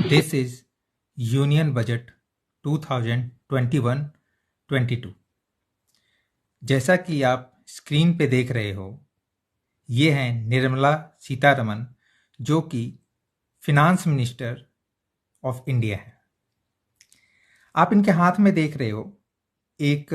This is union budget 2021-22। जैसा कि आप स्क्रीन पे देख रहे हो, ये हैं निर्मला सीतारमण, जो कि फिनांस मिनिस्टर ऑफ इंडिया है। आप इनके हाथ में देख रहे हो एक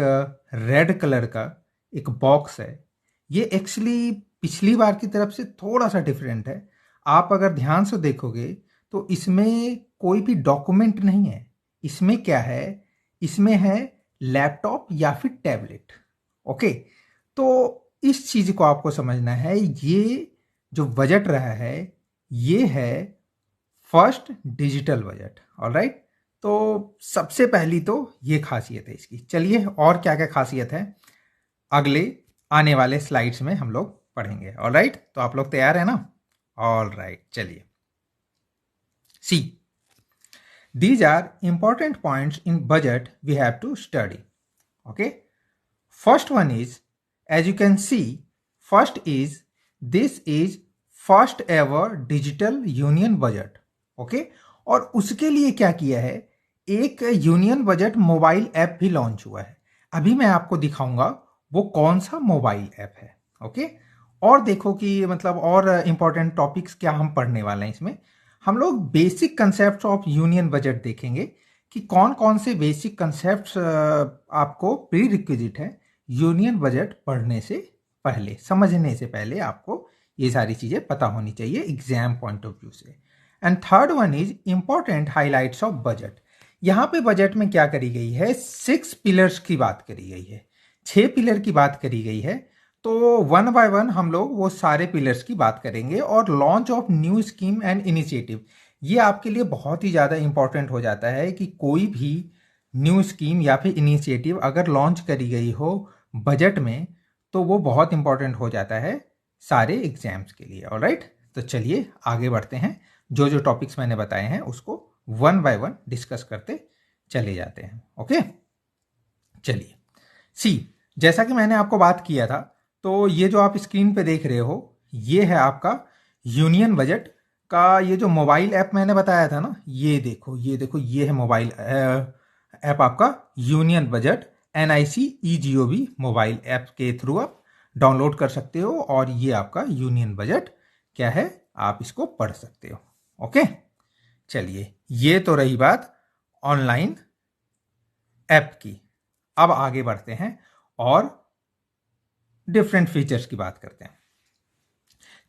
रेड कलर का एक बॉक्स है। ये एक्चुअली पिछली बार की तरफ से थोड़ा सा डिफरेंट है। आप अगर ध्यान से देखोगे तो इसमें कोई भी डॉक्यूमेंट नहीं है। इसमें क्या है, इसमें है लैपटॉप या फिर टैबलेट। ओके, तो इस चीज को आपको समझना है। ये जो बजट रहा है ये है फर्स्ट डिजिटल बजट। ऑलराइट, तो सबसे पहली तो ये खासियत है इसकी। चलिए और क्या क्या खासियत है अगले आने वाले स्लाइड्स में हम लोग पढ़ेंगे। ऑलराइट, तो आप लोग तैयार है ना? ऑलराइट, चलिए। सी, these are important points in budget we have to study. Okay, first one is, as you can see, first is this is first ever digital union budget. Okay, और उसके लिए क्या किया है, एक यूनियन बजट मोबाइल ऐप भी launch हुआ है। अभी मैं आपको दिखाऊंगा वो कौन सा मोबाइल ऐप है। ओके, और देखो कि मतलब और इंपॉर्टेंट टॉपिक्स क्या हम पढ़ने वाले हैं इसमें। हम लोग basic concept of union budget देखेंगे कि कौन कौन से बेसिक कंसेप्ट्स आपको प्री रिक्विजिट है यूनियन बजट पढ़ने से पहले, समझने से पहले आपको ये सारी चीजें पता होनी चाहिए एग्जाम पॉइंट ऑफ व्यू से। And third one is important highlights of budget. यहाँ पे बजट में क्या करी गई है, 6 पिलर्स की बात करी गई है, 6 पिलर की बात करी गई है। तो वन बाय वन हम लोग वो सारे पिलर्स की बात करेंगे। और launch of new scheme and initiative, ये आपके लिए बहुत ही ज़्यादा इंपॉर्टेंट हो जाता है कि कोई भी न्यू स्कीम या फिर इनिशिएटिव अगर लॉन्च करी गई हो बजट में तो वो बहुत इंपॉर्टेंट हो जाता है सारे एग्जाम्स के लिए। ऑलराइट, तो चलिए आगे बढ़ते हैं। जो जो टॉपिक्स मैंने बताए हैं उसको वन बाय वन डिस्कस करते चले जाते हैं। ओके, चलिए। सी, जैसा कि मैंने आपको बात किया था, तो ये जो आप स्क्रीन पे देख रहे हो ये है आपका यूनियन बजट का ये जो मोबाइल ऐप मैंने बताया था ना, ये देखो ये है मोबाइल ऐप आपका union budget. NIC eGov mobile app के थ्रू आप डाउनलोड कर सकते हो और ये आपका यूनियन बजट क्या है, आप इसको पढ़ सकते हो। ओके, चलिए, ये तो रही बात ऑनलाइन ऐप की। अब आगे बढ़ते हैं और डिफरेंट फीचर्स की बात करते हैं।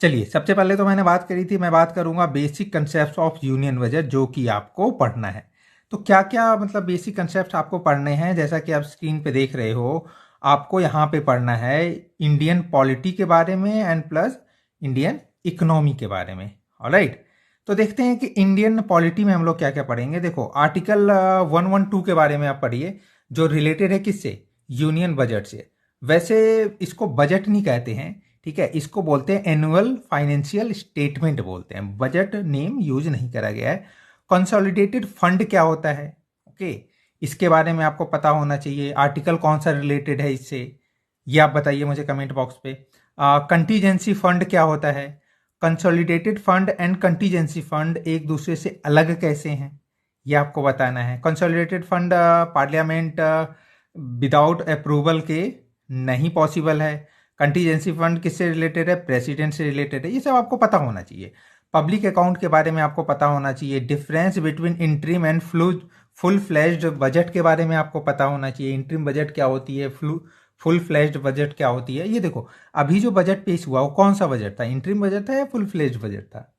चलिए, सबसे पहले तो मैंने बात करी थी, मैं बात करूंगा basic concept of union budget जो कि आपको पढ़ना है। तो क्या क्या मतलब बेसिक कंसेप्ट आपको पढ़ने हैं, जैसा कि आप स्क्रीन पे देख रहे हो, आपको यहाँ पे पढ़ना है इंडियन पॉलिटी के बारे में एंड प्लस इंडियन इकोनॉमी के बारे में। ऑलराइट, तो देखते हैं कि इंडियन पॉलिटी में हम लोग क्या क्या पढ़ेंगे। देखो, आर्टिकल 112 के बारे में आप पढ़िए, जो रिलेटेड है किससे, यूनियन बजट से। वैसे इसको बजट नहीं कहते हैं, ठीक है, इसको बोलते हैं एनुअल फाइनेंशियल स्टेटमेंट बोलते हैं। बजट नेम यूज नहीं करा गया है। कंसोलिडेटेड फंड क्या होता है, ओके, इसके बारे में आपको पता होना चाहिए। आर्टिकल कौन सा रिलेटेड है इससे, ये आप बताइए मुझे कमेंट बॉक्स पे। कंटीजेंसी फंड क्या होता है, consolidated fund and contingency fund एक दूसरे से अलग कैसे हैं, ये आपको बताना है। Consolidated fund parliament without approval के नहीं पॉसिबल है। कंटीजेंसी फंड किससे रिलेटेड है, प्रेसिडेंट से रिलेटेड है। ये सब आपको पता होना चाहिए। पब्लिक अकाउंट के बारे में आपको पता होना चाहिए। Difference between interim and full flashed budget के बारे में आपको पता होना चाहिए। इंटरिम बजट क्या होती है, फुल फ्लैश्ड बजट क्या होती है। ये देखो, अभी जो बजट पेश हुआ वो कौन सा बजट था, इंटरिम बजट था या फुल फ्लैश्ड बजट था?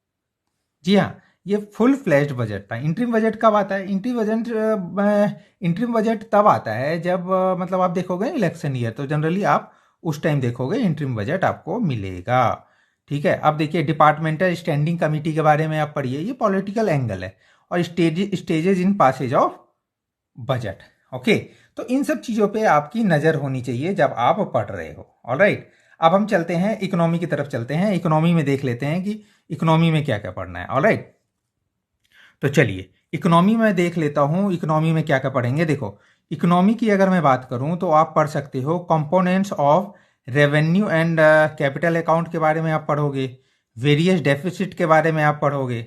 जी हाँ, ये फुल फ्लैश्ड बजट था। इंटरिम बजट कब आता है, इंटरिम बजट तब आता है जब मतलब आप देखोगे इलेक्शन ईयर, तो जनरली आप उस टाइम देखोगे इंटरिम बजट आपको मिलेगा। ठीक है, अब देखिए डिपार्टमेंटल स्टैंडिंग कमेटी के बारे में आप पढ़िए, ये पॉलिटिकल एंगल है। और stages in passes of budget. Okay, तो इन सब चीजों पे आपकी नजर होनी चाहिए जब आप पढ़ रहे हो। ऑलराइट, अब हम चलते हैं इकोनॉमी की तरफ चलते हैं। इकोनॉमी में देख लेते हैं कि इकोनॉमी में क्या क्या पढ़ना है। ऑलराइट, तो चलिए इकोनॉमी में देख लेता हूं, इकोनॉमी में क्या क्या पढ़ेंगे। देखो, इकोनॉमी की अगर मैं बात करूं तो आप पढ़ सकते हो components of revenue and capital account के बारे में आप पढ़ोगे। वेरियस डेफिसिट के बारे में आप पढ़ोगे।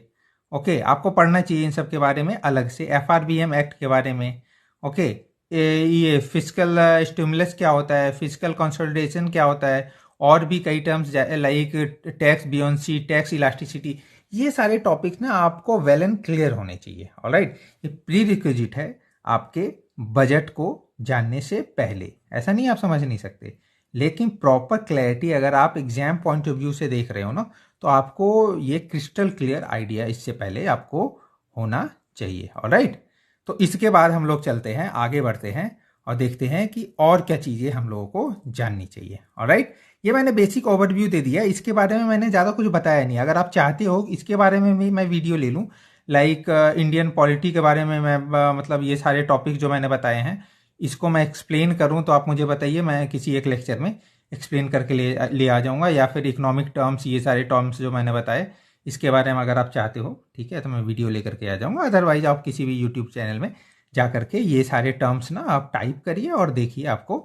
ओके, आपको पढ़ना चाहिए इन सब के बारे में अलग से, एफआरबीएम एक्ट के बारे में। ओके, ये फिजिकल स्टिमुलस क्या होता है, फिजिकल कंसोलिडेशन क्या होता है, और भी कई terms like tax buoyancy, tax elasticity, ये सारे टॉपिक्स ना आपको वेल एंड क्लियर होने चाहिए। ऑलराइट, ये प्री रिक्विजिट है आपके बजट को जानने से पहले। ऐसा नहीं आप समझ नहीं सकते, लेकिन प्रॉपर क्लैरिटी अगर आप एग्जाम पॉइंट ऑफ व्यू से देख रहे हो ना, तो आपको ये क्रिस्टल क्लियर आइडिया इससे पहले आपको होना चाहिए। ऑलराइट, तो इसके बाद हम लोग चलते हैं, आगे बढ़ते हैं और देखते हैं कि और क्या चीज़ें हम लोगों को जाननी चाहिए। ऑलराइट, ये मैंने बेसिक ओवरव्यू दे दिया, इसके बारे में मैंने ज़्यादा कुछ बताया नहीं। अगर आप चाहते हो इसके बारे में भी मैं वीडियो ले लूँ, लाइक इंडियन पॉलिटी के बारे में मैं मतलब ये सारे टॉपिक जो मैंने बताए हैं इसको मैं एक्सप्लेन करूँ, तो आप मुझे बताइए, मैं किसी एक लेक्चर में एक्सप्लेन करके ले आ जाऊँगा। या फिर इकोनॉमिक टर्म्स, ये सारे टर्म्स जो मैंने बताए इसके बारे में अगर आप चाहते हो, ठीक है, तो मैं वीडियो लेकर के आ जाऊँगा। अदरवाइज आप किसी भी यूट्यूब चैनल में जा करके ये सारे टर्म्स ना आप टाइप करिए और देखिए, आपको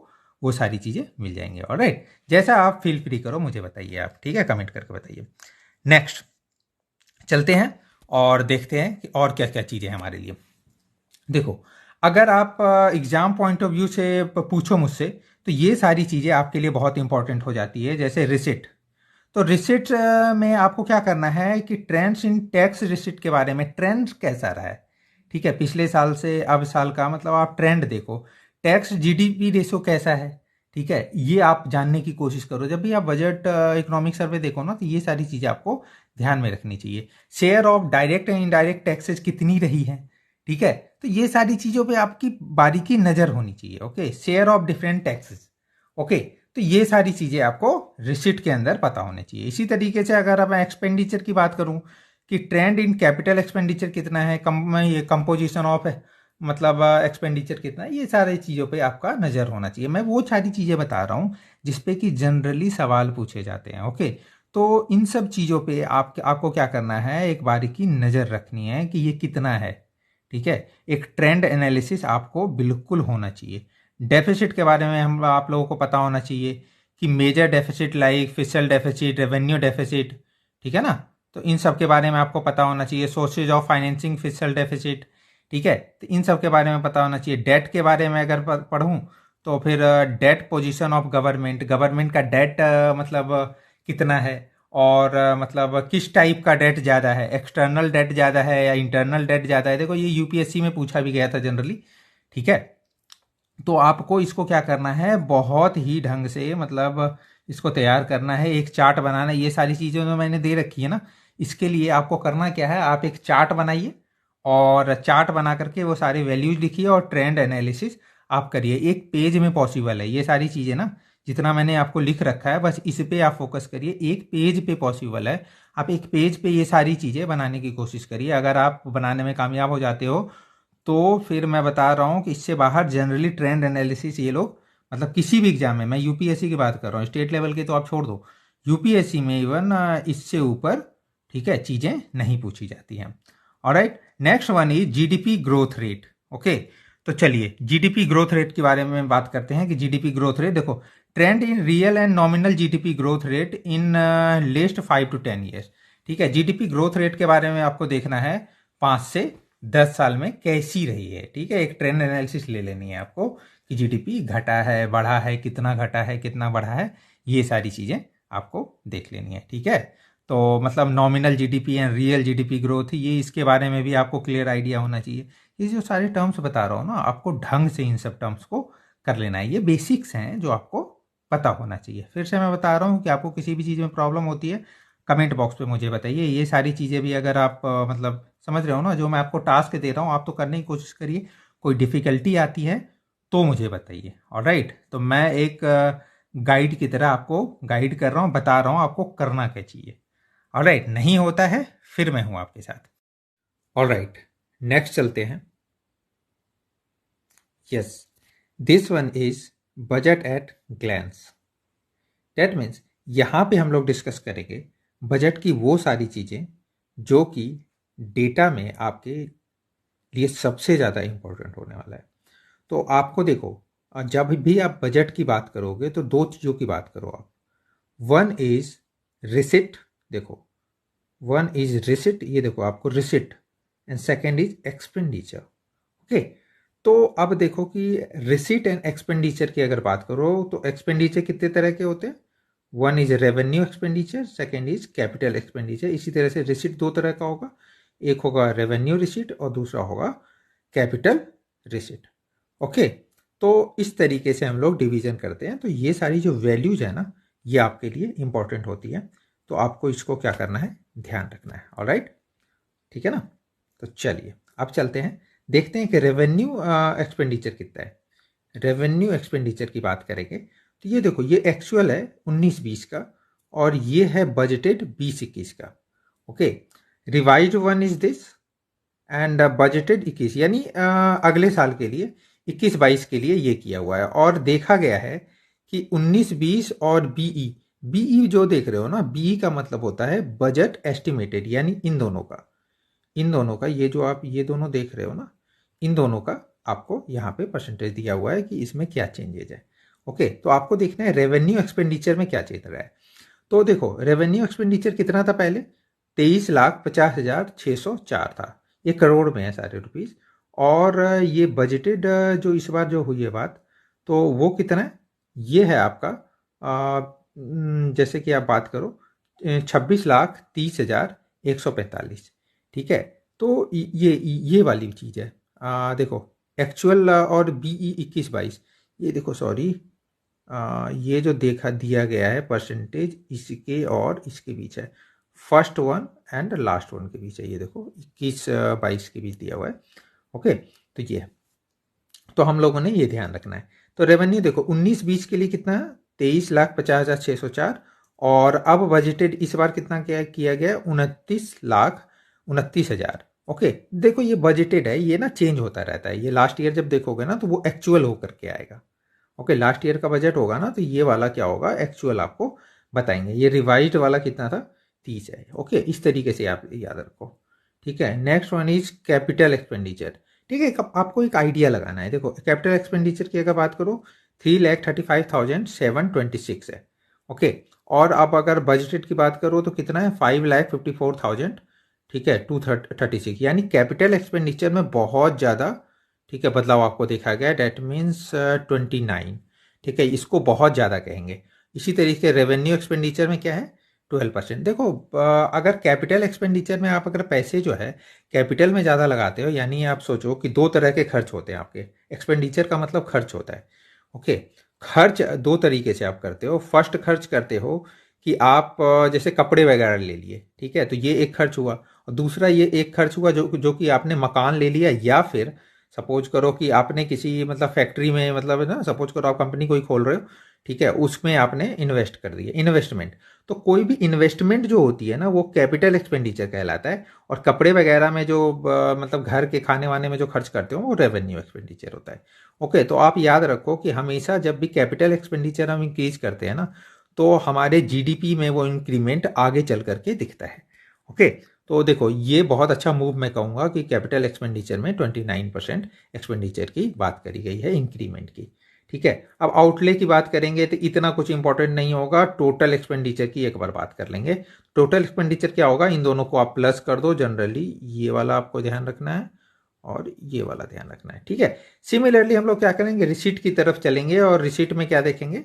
वो सारी चीज़ें मिल जाएंगे। ऑलराइट, जैसा आप फील फ्री करो, मुझे बताइए आप, ठीक है, कमेंट करके बताइए। नेक्स्ट चलते हैं और देखते हैं कि और क्या क्या चीज़ें हमारे लिए। देखो, अगर आप एग्जाम पॉइंट ऑफ व्यू से पूछो मुझसे, तो ये सारी चीज़ें आपके लिए बहुत इंपॉर्टेंट हो जाती है। जैसे रिसिट, तो रिसिट में आपको क्या करना है कि ट्रेंड्स इन टैक्स रिसिट के बारे में, ट्रेंड कैसा रहा है, ठीक है, पिछले साल से अब साल का, मतलब आप ट्रेंड देखो। टैक्स जीडीपी रेशो कैसा है, ठीक है, ये आप जानने की कोशिश करो। जब भी आप बजट इकोनॉमिक सर्वे देखो ना, तो ये सारी चीज़ें आपको ध्यान में रखनी चाहिए। Share of direct and indirect taxes कितनी रही है, ठीक है, तो ये सारी चीज़ों पे आपकी बारीकी नज़र होनी चाहिए। Okay, share of different taxes, okay, तो ये सारी चीज़ें आपको रिसिट के अंदर पता होनी चाहिए। इसी तरीके से अगर मैं एक्सपेंडिचर की बात करूं कि ट्रेंड इन कैपिटल एक्सपेंडिचर कितना है, ये कंपोजिशन ऑफ है, मतलब एक्सपेंडिचर कितना है, ये सारी चीज़ों पे आपका नज़र होना चाहिए। मैं वो सारी चीज़ें बता रहा हूँ जिसपे कि जनरली सवाल पूछे जाते हैं। ओके, तो इन सब चीज़ों पे आपको क्या करना है, एक बारीकी नज़र रखनी है कि ये कितना है, ठीक है। एक ट्रेंड एनालिसिस आपको बिल्कुल होना चाहिए। डेफिसिट के बारे में हम आप लोगों को पता होना चाहिए कि major deficit like fiscal deficit, revenue deficit, ठीक है ना, तो इन सब के बारे में आपको पता होना चाहिए। Sources of financing fiscal deficit, ठीक है, तो इन सब के बारे में पता होना चाहिए। डेट के बारे में अगर पढ़ूँ तो फिर debt position of government, government का डेट मतलब कितना है, और मतलब किस टाइप का डेट ज़्यादा है, एक्सटर्नल डेट ज़्यादा है या इंटरनल डेट ज़्यादा है। देखो, ये यूपीएससी में पूछा भी गया था जनरली, ठीक है। तो आपको इसको क्या करना है, बहुत ही ढंग से मतलब इसको तैयार करना है, एक चार्ट बनाना है। ये सारी चीज़ें जो मैंने दे रखी है ना, इसके लिए आपको करना क्या है, आप एक चार्ट बनाइए और चार्ट बना करके वो सारे वैल्यूज लिखिए और ट्रेंड एनालिसिस आप करिए। एक पेज में पॉसिबल है ये सारी चीज़ें ना, जितना मैंने आपको लिख रखा है बस इस पे आप फोकस करिए। एक पेज पे पॉसिबल है, आप एक पेज पे ये सारी चीज़ें बनाने की कोशिश करिए। अगर आप बनाने में कामयाब हो जाते हो तो फिर मैं बता रहा हूँ कि इससे बाहर जनरली ट्रेंड एनालिसिस ये लोग, मतलब किसी भी एग्जाम में, मैं यूपीएससी की बात कर रहा हूँ, स्टेट लेवल की तो आप छोड़ दो, यूपीएससी में इवन इससे ऊपर, ठीक है, चीज़ें नहीं पूछी जाती हैं। Alright, next one is GDP growth rate. Okay, तो चलिए जीडीपी ग्रोथ रेट के बारे में बात करते हैं कि जीडीपी ग्रोथ रेट, देखो, trend in real and nominal GDP growth rate in last 5 to 10 years, ठीक है। जीडीपी ग्रोथ रेट के बारे में आपको देखना है 5 से 10 साल में कैसी रही है, ठीक है। एक ट्रेंड एनालिसिस ले लेनी है आपको कि जीडीपी घटा है, बढ़ा है, कितना घटा है, कितना बढ़ा है, ये सारी चीज़ें आपको देख लेनी है, ठीक है। तो मतलब nominal GDP and real GDP growth, ये इसके बारे में भी आपको क्लियर आइडिया होना चाहिए। ये जो सारे टर्म्स बता रहा हूँ ना, आपको ढंग से इन सब टर्म्स को कर लेना है। ये बेसिक्स हैं जो आपको पता होना चाहिए। फिर से मैं बता रहा हूँ कि आपको किसी भी चीज़ में प्रॉब्लम होती है, कमेंट बॉक्स पे मुझे बताइए। ये सारी चीज़ें भी अगर आप मतलब समझ रहे हो ना, जो मैं आपको टास्क दे रहा हूँ आप तो करने की कोशिश करिए। कोई डिफ़िकल्टी आती है तो मुझे बताइए। ऑलराइट, तो मैं एक गाइड की तरह आपको गाइड कर रहा हूँ, बता रहा हूँ आपको करना क्या चाहिए। ऑलराइट, नहीं होता है फिर मैं हूँ आपके साथ। ऑलराइट, नेक्स्ट चलते हैं। Yes, this one is budget at glance. That means यहाँ पे हम लोग डिस्कस करेंगे बजट की वो सारी चीज़ें जो कि डेटा में आपके लिए सबसे ज़्यादा इंपॉर्टेंट होने वाला है। तो आपको देखो, जब भी आप बजट की बात करोगे तो दो चीज़ों की बात करो आप। वन इज रिसिप्ट, देखो वन इज रिसिट, ये देखो आपको receipt, and second is expenditure. Okay, तो अब देखो कि रिसिट एंड एक्सपेंडिचर की अगर बात करो तो एक्सपेंडिचर कितने तरह के होते हैं, one is revenue expenditure, second is capital expenditure. इसी तरह से रिसिट दो तरह का होगा, एक होगा रेवेन्यू रिसिट और दूसरा होगा कैपिटल रिसिट। ओके, तो इस तरीके से हम लोग डिवीजन करते हैं। तो ये सारी जो वैल्यूज है ना, ये आपके लिए इंपॉर्टेंट होती है, तो आपको इसको क्या करना है, ध्यान रखना है। ऑलराइट, ठीक है ना। तो चलिए अब चलते हैं, देखते हैं कि रेवेन्यू एक्सपेंडिचर कितना है। रेवेन्यू एक्सपेंडिचर की बात करेंगे तो ये देखो, ये एक्चुअल है 19-20 का, और ये है बजटेड 20-21 का। Okay, revise one is this, and budgeted 21, यानी अगले साल के लिए 21-22 के लिए ये किया हुआ है। और देखा गया है कि 19-20 और बीई, बीई जो देख रहे हो ना, बीई का मतलब होता है बजट एस्टिमेटेड, यानी इन दोनों का, इन दोनों का, ये जो आप ये दोनों देख रहे हो ना, इन दोनों का आपको यहाँ पे परसेंटेज दिया हुआ है कि इसमें क्या चेंजेज है। ओके, तो आपको देखना है रेवेन्यू एक्सपेंडिचर में क्या चल रहा है। तो देखो, रेवेन्यू एक्सपेंडिचर कितना था पहले, 23,50,604 था, ये करोड़ में है सारे रुपीज। और ये बजटेड जो इस बार जो हुई है बात, तो वो कितना है, ये है आपका जैसे कि आप बात करो 26,30,145। ठीक है, तो ये वाली चीज है। देखो, एक्चुअल और बीई 21-22, ये देखो सॉरी, ये जो देखा दिया गया है परसेंटेज, इसके और इसके बीच है, first one and last one के बीच है, ये देखो 21-22 के बीच दिया हुआ है। ओके, तो ये, तो हम लोगों ने ये ध्यान रखना है। तो रेवेन्यू देखो 19-20 के लिए कितना है, 23,50,604, और अब बजटेड इस बार कितना किया गया, 29,29,000। ओके, देखो ये बजटेड है, ये ना चेंज होता रहता है, ये लास्ट ईयर जब देखोगे ना तो वो एक्चुअल होकर के आएगा। ओके, लास्ट ईयर का बजट होगा ना, तो ये वाला क्या होगा, एक्चुअल आपको बताएंगे। ये रिवाइज्ड वाला कितना था, 30 है। ओके, इस तरीके से आप याद रखो। ठीक है, next one is capital expenditure. ठीक है, आपको एक आइडिया लगाना है। देखो, कैपिटल एक्सपेंडिचर की अगर बात करो 3,35,726 है। ओके, और आप अगर बजटेड की बात करो तो कितना है, 5,54,000। ठीक है, 236, यानी कैपिटल एक्सपेंडिचर में बहुत ज़्यादा, ठीक है, बदलाव आपको देखा गया। That means 29। ठीक है, इसको बहुत ज़्यादा कहेंगे। इसी तरीके से रेवेन्यू एक्सपेंडिचर में क्या है, 12%। देखो, अगर कैपिटल एक्सपेंडिचर में आप अगर पैसे जो है कैपिटल में ज़्यादा लगाते हो, यानी आप सोचो कि दो तरह के खर्च होते हैं आपके, एक्सपेंडिचर का मतलब खर्च होता है। ओके, खर्च दो तरीके से आप करते हो। फर्स्ट खर्च करते हो कि आप जैसे कपड़े वगैरह ले लिए, ठीक है, तो ये एक खर्च हुआ। और दूसरा ये एक खर्च हुआ जो कि आपने मकान ले लिया, या फिर सपोज करो कि आपने किसी मतलब फैक्ट्री में, मतलब ना सपोज करो आप कंपनी कोई खोल रहे हो, ठीक है, उसमें आपने इन्वेस्ट कर दिया, इन्वेस्टमेंट। तो कोई भी इन्वेस्टमेंट जो होती है ना, वो कैपिटल एक्सपेंडिचर कहलाता है। और कपड़े वगैरह में जो मतलब घर के खाने वाने में जो खर्च करते हो, वो रेवेन्यू एक्सपेंडिचर होता है। ओके, तो आप याद रखो कि हमेशा जब भी कैपिटल एक्सपेंडिचर हम इंक्रीज करते हैं ना, तो हमारे जीडीपी में वो इंक्रीमेंट आगे चल करके दिखता है। ओके, तो देखो, ये बहुत अच्छा मूव मैं कहूँगा कि कैपिटल एक्सपेंडिचर में 29% एक्सपेंडिचर की बात करी गई है, इंक्रीमेंट की। ठीक है, अब आउटले की बात करेंगे तो इतना कुछ इंपॉर्टेंट नहीं होगा। टोटल एक्सपेंडिचर की एक बार बात कर लेंगे। टोटल एक्सपेंडिचर क्या होगा, इन दोनों को आप प्लस कर दो जनरली, ये वाला आपको ध्यान रखना है और ये वाला ध्यान रखना है। ठीक है, सिमिलरली हम लोग क्या करेंगे, रिसीट की तरफ चलेंगे, और रिसीट में क्या देखेंगे।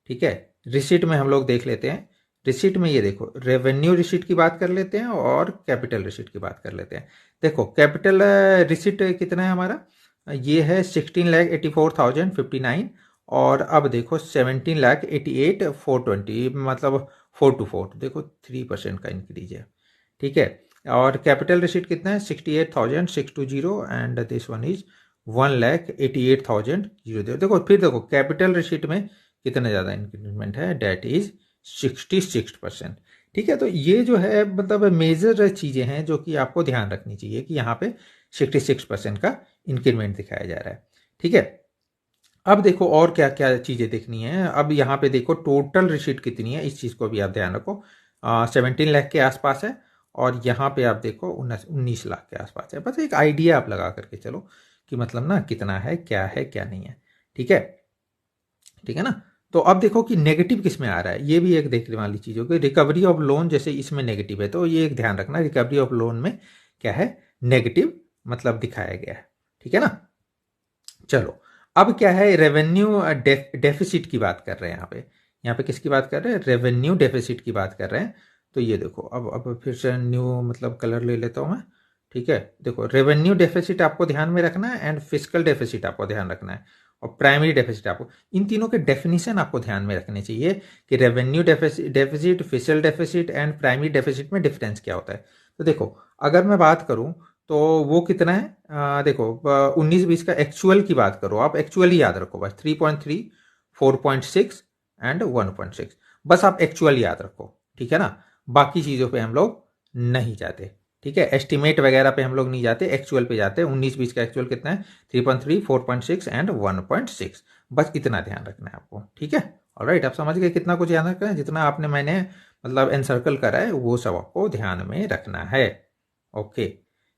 ठीक है, रिसीट में हम लोग देख लेते हैं। रिसीट में ये देखो, रेवेन्यू रिसीट की बात कर लेते हैं और कैपिटल रिसीट की बात कर लेते हैं। देखो, कैपिटल रिसीट कितना है हमारा, ये है 16,84,059। और अब देखो 17,88,420, मतलब 4 to 4, देखो 3% का इंक्रीज है। ठीक है, और कैपिटल रिसीट कितना है, 68,620, एंड दिस वन इज 1,88,000। देखो, फिर देखो कैपिटल रिसीट में कितना ज़्यादा इंक्रीमेंट है, डेट इज 66%। ठीक है, तो ये जो है मतलब मेजर चीज़ें हैं जो कि आपको ध्यान रखनी चाहिए कि यहाँ पे 66% का इंक्रीमेंट दिखाया जा रहा है। ठीक है, अब देखो और क्या क्या चीज़ें देखनी है। अब यहाँ पे देखो टोटल रिसीट कितनी है, इस चीज़ को भी आप ध्यान रखो। 17 लाख के आसपास है, और यहाँ पे आप देखो 19 लाख के आसपास है। बस एक आइडिया आप लगा करके चलो कि मतलब ना कितना है क्या नहीं है। ठीक है, ठीक है ना। तो अब देखो कि नेगेटिव किस में आ रहा है, ये भी एक देखने वाली चीज होगी। रिकवरी ऑफ लोन जैसे इसमें नेगेटिव है, तो ये एक ध्यान रखना, रिकवरी ऑफ लोन में क्या है, नेगेटिव मतलब दिखाया गया है, ठीक है ना। चलो अब क्या है, रेवेन्यू डेफिसिट की बात कर रहे हैं यहाँ पे किसकी बात कर रहे हैं, रेवेन्यू डेफिसिट की बात कर रहे हैं। तो ये देखो, अब फिर से न्यू मतलब कलर ले लेता हूँ मैं, ठीक है। देखो रेवेन्यू डेफिसिट आपको ध्यान में रखना है एंड फिस्कल डेफिसिट आपको ध्यान रखना है, और प्राइमरी डेफिसिट आपको, इन तीनों के डेफिनेशन आपको ध्यान में रखने चाहिए कि revenue deficit, fiscal deficit and primary deficit में डिफरेंस क्या होता है। तो देखो अगर मैं बात करूं तो वो कितना है, देखो 19-20 का एक्चुअल की बात करो, आप एक्चुअल ही याद रखो बस, 3.3, 4.6 एंड 1.6, बस आप एक्चुअल याद रखो, ठीक है ना। बाकी चीज़ों पे हम लोग नहीं जाते, ठीक है, एस्टिमेट वगैरह पे हम लोग नहीं जाते, एक्चुअल पे जाते हैं। 19-20 का एक्चुअल कितना है, 3.3, 4.6 एंड 1.6, बस इतना ध्यान रखना है आपको, ठीक है। ऑलराइट, आप समझ गए कितना कुछ ध्यान रखना है, जितना आपने मैंने मतलब एनसर्कल करा है वो सब आपको ध्यान में रखना है। ओके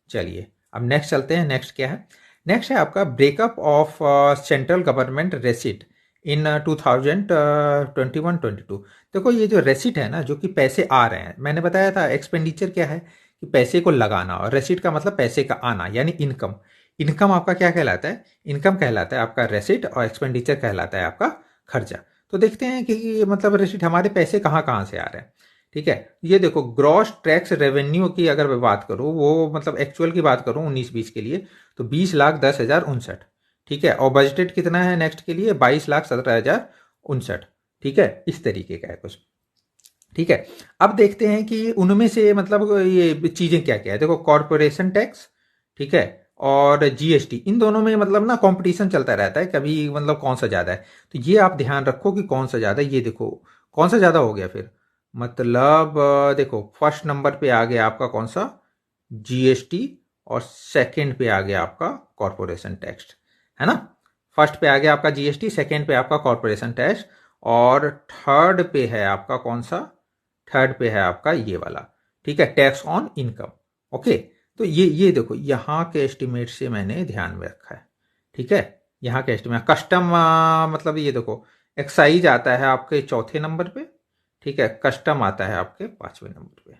चलिए अब नेक्स्ट चलते हैं। नेक्स्ट क्या है, नेक्स्ट है आपका ब्रेकअप ऑफ सेंट्रल गवर्नमेंट रेसिट इन 2021-22। देखो ये जो रेसिट है ना, जो कि पैसे आ रहे हैं, मैंने बताया था एक्सपेंडिचर क्या है कि पैसे को लगाना, और रेसिट का मतलब पैसे का आना यानी इनकम। इनकम आपका क्या कहलाता है, इनकम कहलाता है आपका रेसिट, और एक्सपेंडिचर कहलाता है आपका खर्चा। तो देखते हैं कि मतलब रेसिट हमारे पैसे कहाँ कहाँ से आ रहे हैं, ठीक है। ये देखो ग्रॉस टैक्स रेवेन्यू की अगर मैं बात करूं, वो मतलब एक्चुअल की बात करूं 19-20 के लिए, तो 20,10,059, ठीक है। और बजटेड कितना है नेक्स्ट के लिए, 22,17,059, ठीक है। इस तरीके का है कुछ, ठीक है। अब देखते हैं कि उनमें से मतलब ये चीजें क्या क्या है। देखो कॉरपोरेशन टैक्स, ठीक है, और जीएसटी, इन दोनों में मतलब ना कंपटीशन चलता रहता है, कभी मतलब कौन सा ज्यादा है। तो ये आप ध्यान रखो कि कौन सा ज्यादा है। ये देखो कौन सा ज्यादा हो गया फिर, मतलब देखो फर्स्ट नंबर पे आ गया आपका कौन सा, जीएसटी, और सेकंड पे आ गया आपका कॉरपोरेशन टैक्स, है ना। फर्स्ट पे आ गया आपका जीएसटी, सेकंड पे आपका कॉरपोरेशन टैक्स, और थर्ड पे है आपका कौन सा, थर्ड पे है आपका ये वाला, ठीक है, टैक्स ऑन इनकम। ओके, तो ये देखो यहाँ के एस्टिमेट से मैंने ध्यान में रखा है, ठीक है। यहाँ के एस्टिमेट कस्टम मतलब ये देखो, एक्साइज आता है आपके चौथे नंबर पे, ठीक है, कस्टम आता है आपके पांचवें नंबर पे,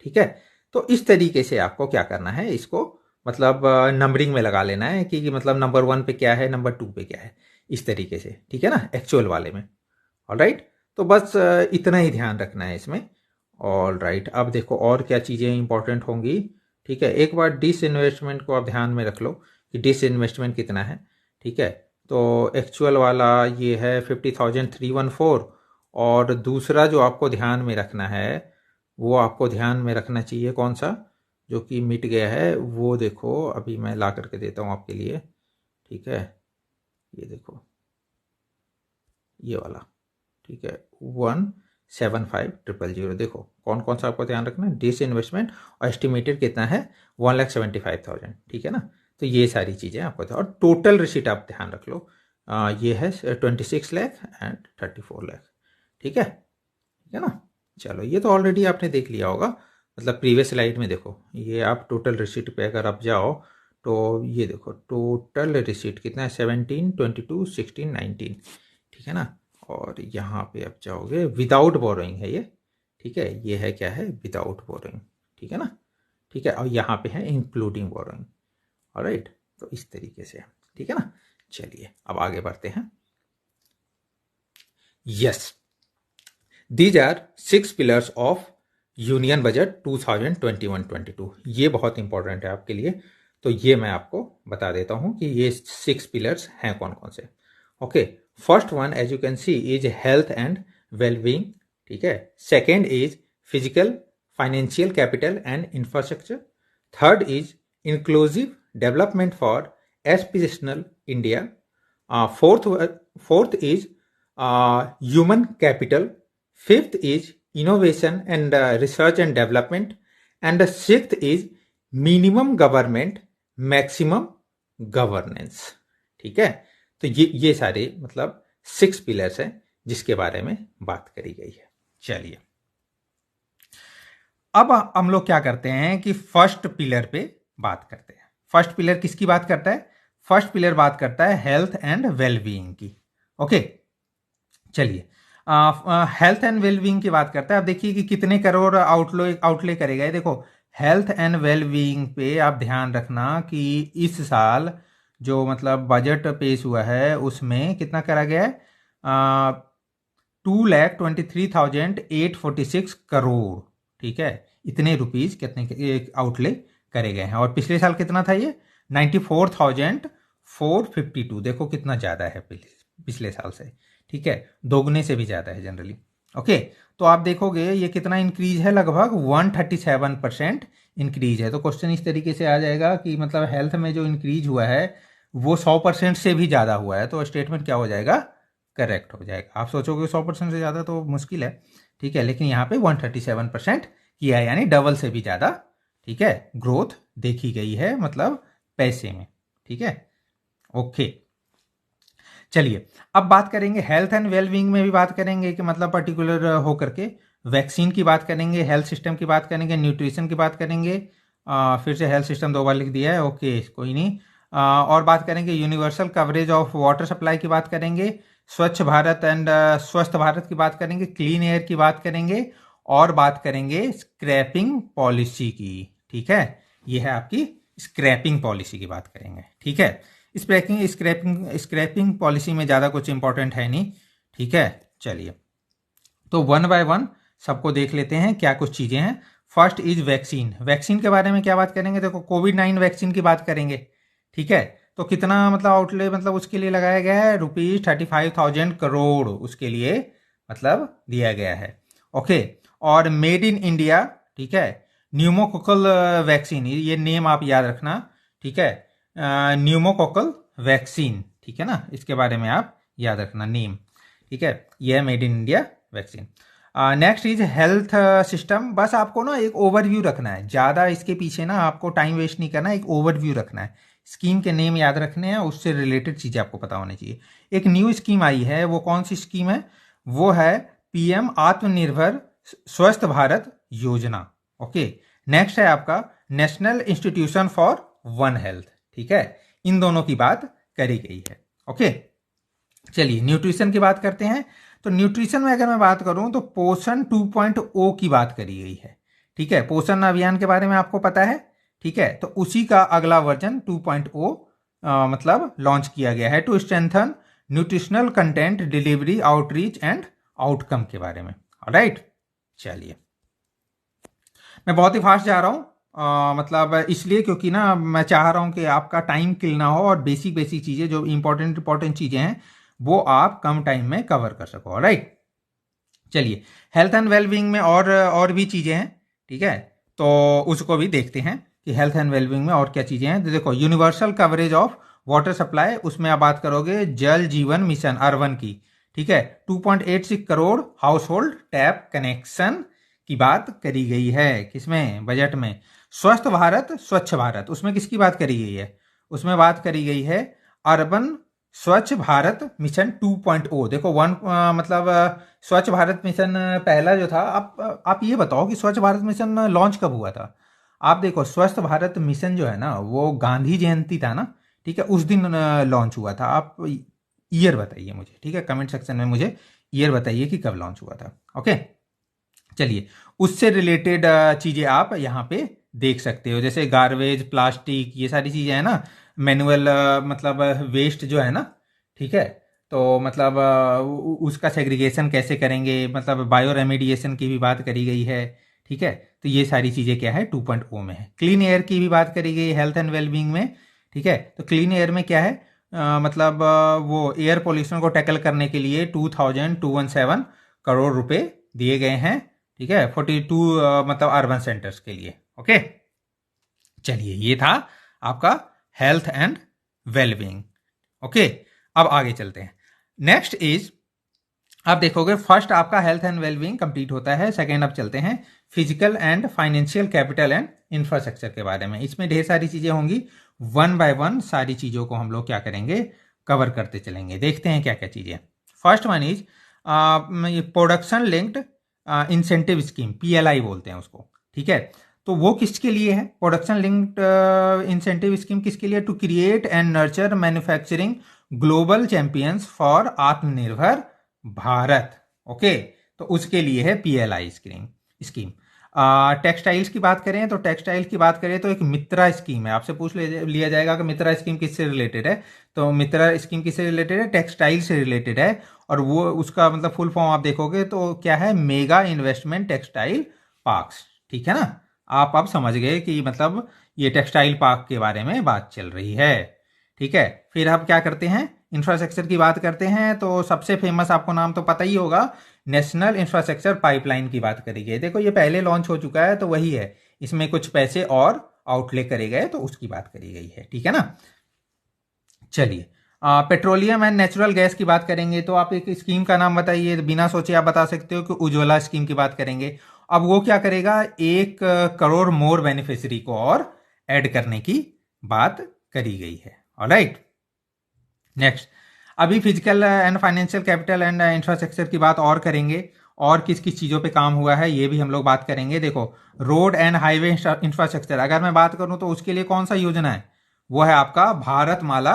ठीक है। तो इस तरीके से आपको क्या करना है, इसको मतलब नंबरिंग में लगा लेना है कि मतलब नंबर 1 पे क्या है, नंबर 2 पे क्या है, इस तरीके से, ठीक है ना, एक्चुअल वाले में। ऑल राइट, तो बस इतना ही ध्यान रखना है इसमें। ऑल राइट, अब देखो और क्या चीज़ें इंपॉर्टेंट होंगी, ठीक है। एक बार डिस इन्वेस्टमेंट को आप ध्यान में रख लो कि डिस इन्वेस्टमेंट कितना है, ठीक है। तो एक्चुअल वाला ये है 50,314, और दूसरा जो आपको ध्यान में रखना है, वो आपको ध्यान में रखना चाहिए कौन सा, जो कि मिट गया है, वो देखो अभी मैं ला करके देता हूँ आपके लिए, ठीक है। ये देखो ये वाला, ठीक है, 175,000, देखो कौन कौन सा आपको ध्यान रखना है, डिस इन्वेस्टमेंट, और एस्टिमेटेड कितना है 1,75,000, ठीक है ना। तो ये सारी चीज़ें आपको, और टोटल रिसीट आप ध्यान रख लो, ये है 26 लाख एंड 34 लाख, ठीक है ना। चलो ये तो ऑलरेडी आपने देख लिया होगा, मतलब प्रीवियस स्लाइड में देखो, ये आप टोटल रिसीट पे अगर आप जाओ तो ये देखो टोटल रिसीट कितना है, 17, 22, 16, 19, ठीक है ना। और यहाँ पे आप जाओगे, विदाउट बोरोइंग है ये, ठीक है, ये है क्या है, विदाउट बोरोइंग, ठीक है ना, ठीक है। और यहाँ पे है इंक्लूडिंग बोरोइंग, ऑलराइट। तो इस तरीके से, ठीक है ना। चलिए अब आगे बढ़ते हैं। Yes, these are 6 pillars of union budget 2021-22, ये बहुत इंपॉर्टेंट है आपके लिए, तो ये मैं आपको बता देता हूं कि ये 6 पिलर्स हैं कौन कौन से। Okay, first one as you can see is health and wellbeing, ठीक है। Second is physical financial capital and infrastructure. Third is inclusive development for aspirational India. Fourth is human capital. Fifth is innovation and research and development, and the sixth is minimum government, maximum governance, ठीक है। तो ये सारे मतलब 6 pillars हैं जिसके बारे में बात करी गई है। चलिए अब हम लोग क्या करते हैं कि फर्स्ट पिलर पे बात करते हैं। फर्स्ट पिलर किसकी बात करता है, फर्स्ट पिलर बात करता है हेल्थ एंड वेलबीइंग की। ओके चलिए हेल्थ एंड वेलबींग की बात करते हैं। आप देखिए कि कितने करोड़ आउटले करेगा। ये देखो हेल्थ एंड वेलबींग पे आप ध्यान रखना कि इस साल जो मतलब बजट पेश हुआ है उसमें कितना करा गया है, 2,23,846 करोड़। ठीक है, इतने रुपीज कितने आउटले करे गए हैं। और पिछले साल कितना था ये 94,452। देखो कितना ज्यादा है पिछले साल से। ठीक है, दोगुने से भी ज्यादा है जनरली। ओके, तो आप देखोगे ये कितना इंक्रीज है, लगभग 137% इंक्रीज है। तो क्वेश्चन इस तरीके से आ जाएगा कि मतलब हेल्थ में जो इंक्रीज हुआ है वो 100% से भी ज्यादा हुआ है। तो स्टेटमेंट क्या हो जाएगा, करेक्ट हो जाएगा। आप सोचोगे 100% से ज़्यादा तो मुश्किल है। ठीक है, लेकिन यहाँ पे 137% किया है, यानी डबल से भी ज़्यादा। ठीक है, ग्रोथ देखी गई है मतलब पैसे में। ठीक है, ओके। चलिए अब बात करेंगे हेल्थ एंड वेलबींग में भी बात करेंगे कि मतलब पर्टिकुलर होकर के वैक्सीन की बात करेंगे, हेल्थ सिस्टम की बात करेंगे, न्यूट्रिशन की बात करेंगे। फिर से हेल्थ सिस्टम 2 बार लिख दिया है, ओके कोई नहीं। और बात करेंगे universal coverage of water supply की बात करेंगे, स्वच्छ भारत एंड स्वस्थ भारत की बात करेंगे, क्लीन एयर की बात करेंगे, और बात करेंगे स्क्रैपिंग पॉलिसी की। ठीक है, ये है आपकी स्क्रैपिंग पॉलिसी की बात करेंगे। ठीक है, स्क्रैपिंग पॉलिसी में ज़्यादा कुछ इंपॉर्टेंट है नहीं। ठीक है, चलिए तो वन बाय वन सबको देख लेते हैं क्या कुछ चीज़ें हैं। First is vaccine. वैक्सीन के बारे में क्या बात करेंगे, देखो कोविड-19 वैक्सीन की बात करेंगे। ठीक है, तो कितना मतलब आउटले मतलब उसके लिए लगाया गया है, ₹35,000 उसके लिए मतलब दिया गया है। ओके, और मेड इन इंडिया। ठीक है, न्यूमोकोकल वैक्सीन, ये नेम आप याद रखना। ठीक है, न्यूमोकोकल वैक्सीन। ठीक है ना, इसके बारे में आप याद रखना नेम। ठीक है, यह है made in India vaccine. Next is health system. बस आपको ना एक ओवरव्यू रखना है, ज़्यादा इसके पीछे ना आपको टाइम वेस्ट नहीं करना, एक ओवरव्यू रखना है। स्कीम के नेम याद रखने हैं, उससे रिलेटेड चीज़ें आपको पता होनी चाहिए। एक न्यू स्कीम आई है, वो कौन सी स्कीम है, वो है पीएम आत्मनिर्भर स्वस्थ भारत योजना। ओके, नेक्स्ट है आपका national institution for one health. ठीक है, इन दोनों की बात करी गई है। ओके, चलिए न्यूट्रिशन की बात करते हैं। तो न्यूट्रिशन में अगर मैं बात करूं तो पोषण 2.0 की बात करी गई है। ठीक है, पोषण अभियान के बारे में आपको पता है। ठीक है, तो उसी का अगला वर्जन 2.0 मतलब लॉन्च किया गया है to strengthen nutritional content delivery outreach and outcome के बारे में। राइट, चलिए मैं बहुत ही फास्ट जा रहा हूँ, मतलब इसलिए क्योंकि ना मैं चाह रहा हूँ कि आपका टाइम किल ना हो और बेसिक बेसिक चीज़ें जो इंपॉर्टेंट चीज़ें हैं वो आप कम टाइम में कवर कर सको। राइट, चलिए हेल्थ एंड वेलबींग में और भी चीज़ें हैं। ठीक है, तो उसको भी देखते हैं कि हेल्थ एंड वेलबींग में और क्या चीज़ें हैं। तो देखो universal coverage of water supply, उसमें आप बात करोगे जल जीवन मिशन अर्बन की। ठीक है, 2.86 crore house hold tap connection की बात करी गई है। किसमें, बजट में। स्वस्थ भारत स्वच्छ भारत, उसमें किसकी बात करी गई है, उसमें बात करी गई है अर्बन स्वच्छ भारत मिशन 2.0। देखो मतलब स्वच्छ भारत मिशन पहला जो था, आप ये बताओ कि स्वच्छ भारत मिशन लॉन्च कब हुआ था। आप देखो स्वच्छ भारत मिशन जो है ना वो गांधी जयंती था ना। ठीक है, उस दिन लॉन्च हुआ था। आप ईयर बताइए मुझे। ठीक है, कमेंट सेक्शन में मुझे ईयर बताइए कि कब लॉन्च हुआ था। ओके, चलिए उससे रिलेटेड चीज़ें आप यहाँ पे देख सकते हो, जैसे गार्बेज प्लास्टिक ये सारी चीज़ें हैं ना, मैनुअल मतलब वेस्ट जो है ना। ठीक है, तो मतलब उसका सेग्रीगेशन कैसे करेंगे, मतलब बायो रेमेडिएशन की भी बात करी गई है। ठीक है, तो ये सारी चीज़ें क्या है 2.0 में है। क्लीन एयर की भी बात करी गई हेल्थ एंड वेलबींग में। ठीक है, तो क्लीन एयर में क्या है, मतलब वो एयर पोल्यूशन को टैकल करने के लिए 2,217 करोड़ रुपए दिए गए हैं। ठीक है, 42 मतलब अर्बन सेंटर्स के लिए। ओके, चलिए ये था आपका हेल्थ एंड वेलबींग। ओके, अब आगे चलते हैं। नेक्स्ट इज, आप देखोगे फर्स्ट आपका हेल्थ एंड वेलबींग कंप्लीट होता है। सेकेंड अब चलते हैं physical and financial capital and infrastructure के बारे में। इसमें ढेर सारी चीजें होंगी, वन बाय वन सारी चीजों को हम लोग क्या करेंगे, कवर करते चलेंगे। देखते हैं क्या क्या चीजें। First one is production linked incentive scheme, PLI बोलते हैं उसको। ठीक है, तो वो किसके लिए है, प्रोडक्शन लिंक्ड इंसेंटिव स्कीम किसके लिए, to create and nurture manufacturing global champions for Atmanirbhar Bharat. Okay, तो उसके लिए है पीएलआई स्कीम। टेक्सटाइल्स की बात करें तो टेक्सटाइल्स की बात करें तो एक मित्रा स्कीम है। आपसे पूछ लिया जाएगा कि मित्रा स्कीम किससे रिलेटेड है, तो मित्रा स्कीम किससे रिलेटेड है, टेक्सटाइल से रिलेटेड है। और वो उसका मतलब फुल फॉर्म आप देखोगे तो क्या है, मेगा इन्वेस्टमेंट टेक्सटाइल पार्क्स। ठीक है ना, आप अब समझ गए कि मतलब ये टेक्सटाइल पार्क के बारे में बात चल रही है। ठीक है, फिर हम क्या करते हैं, इंफ्रास्ट्रक्चर की बात करते हैं। तो सबसे फेमस आपको नाम तो पता ही होगा, नेशनल इंफ्रास्ट्रक्चर पाइपलाइन की बात करी गई। देखो ये पहले लॉन्च हो चुका है तो वही है, इसमें कुछ पैसे और आउटले करे गए तो उसकी बात करी गई है। ठीक है ना, चलिए पेट्रोलियम एंड नेचुरल गैस की बात करेंगे तो आप एक स्कीम का नाम बताइए, बिना सोचे आप बता सकते हो कि उज्ज्वला स्कीम की बात करेंगे। अब वो क्या करेगा, 1 करोड़ मोर बेनिफिशियरी को और ऐड करने की बात करी गई है। ऑलराइट, नेक्स्ट, अभी physical and financial capital and infrastructure की बात और करेंगे, और किस किस चीज़ों पे काम हुआ है ये भी हम लोग बात करेंगे। देखो रोड एंड हाईवे इंफ्रास्ट्रक्चर अगर मैं बात करूं तो उसके लिए कौन सा योजना है, वो है आपका भारत माला